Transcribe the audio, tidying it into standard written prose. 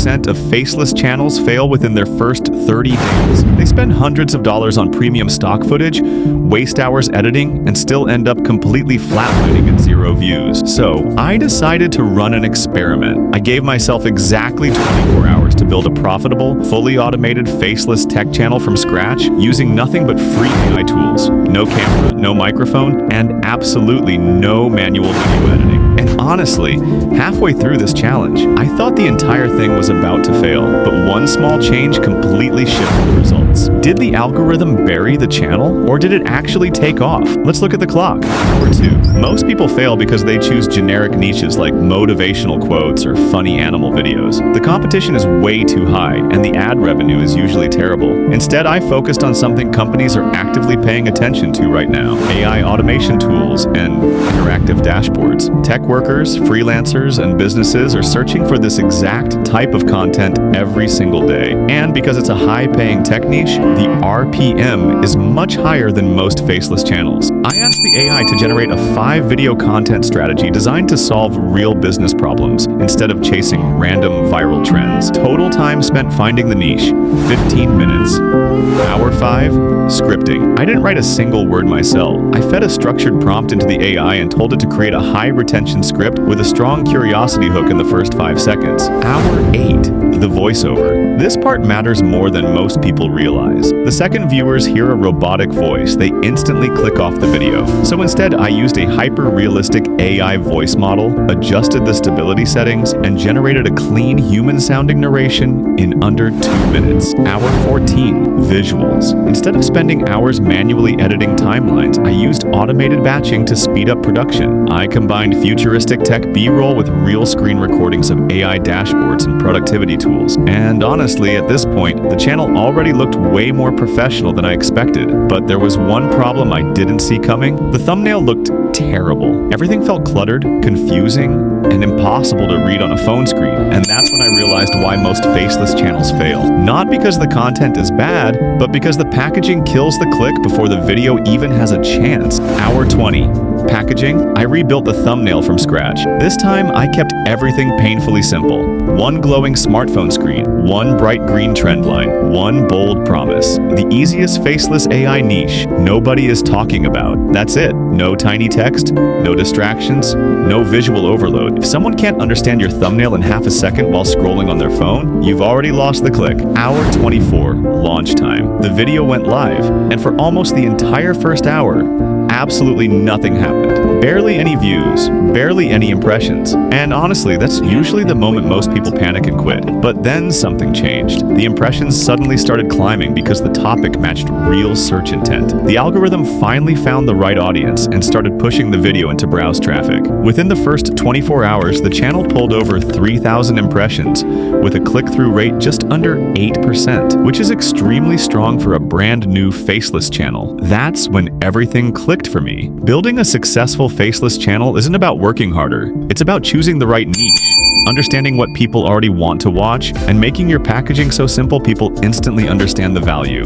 90% of faceless channels fail within their first 30 days. They spend hundreds of dollars on premium stock footage, waste hours editing, and still end up completely flatlining at 0 views. So I decided to run an experiment. I gave myself exactly 24 hours to build a profitable, fully automated faceless tech channel from scratch using nothing but free AI tools. No camera, no microphone, and absolutely no manual video editing. And honestly, halfway through this challenge, I thought the entire thing was about to fail, but one small change completely shifted the results. Did the algorithm bury the channel, or did it actually take off? Let's look at the clock. Number 2. Most people fail because they choose generic niches like motivational quotes or funny animal videos. The competition is way too high, and the ad revenue is usually terrible. Instead, I focused on something companies are actively paying attention to right now: AI automation tools and interactive dashboards. Tech workers, freelancers, and businesses are searching for this exact type of content every single day. And because it's a high-paying tech niche, the RPM is much higher than most faceless channels. I asked the AI to generate a 5-video content strategy designed to solve real business problems instead of chasing random viral trends. Total time spent finding the niche, 15 minutes. Hour 5, scripting. I didn't write a single word myself. I fed a structured prompt into the AI and told it to create a high-retention script with a strong curiosity hook in the first 5 seconds. Hour 8, the voiceover. This part matters more than most people realize. The second viewers hear a robotic voice, they instantly click off the video. So instead, I used a hyper-realistic AI voice model, adjusted the stability settings, and generated a clean, human-sounding narration in under 2 minutes. Hour 14, visuals. Instead of spending hours manually editing timelines, I used automated batching to speed up production. I combined futuristic tech B-roll with real screen recordings of AI dashboards and productivity tools. And honestly, at this point, the channel already looked way more professional than I expected. But there was one problem I didn't see coming. The thumbnail looked terrible. Everything felt cluttered, confusing, and impossible to read on a phone screen. And that's when I realized why most faceless channels fail. Not because the content is bad, but because the packaging kills the click before the video even has a chance. Hour 20. Packaging. I rebuilt the thumbnail from scratch. This time, I kept everything painfully simple. One glowing smartphone screen, one bright green trend line, one bold promise. The easiest faceless AI niche nobody is talking about. That's it. No tiny text, no distractions, no visual overload. If someone can't understand your thumbnail in half a second while scrolling on their phone, you've already lost the click. Hour 24, launch time. The video went live, and for almost the entire first hour, absolutely nothing happened. Barely any views, barely any impressions. And honestly, that's usually the moment most people panic and quit. But then something changed. The impressions suddenly started climbing because the topic matched real search intent. The algorithm finally found the right audience and started pushing the video into browse traffic. Within the first 24 hours, the channel pulled over 3,000 impressions with a click-through rate just under 8%, which is extremely strong for a brand new faceless channel. That's when everything clicked for me. Building a successful faceless channel isn't about working harder. It's about choosing the right niche, understanding what people already want to watch, and making your packaging so simple people instantly understand the value.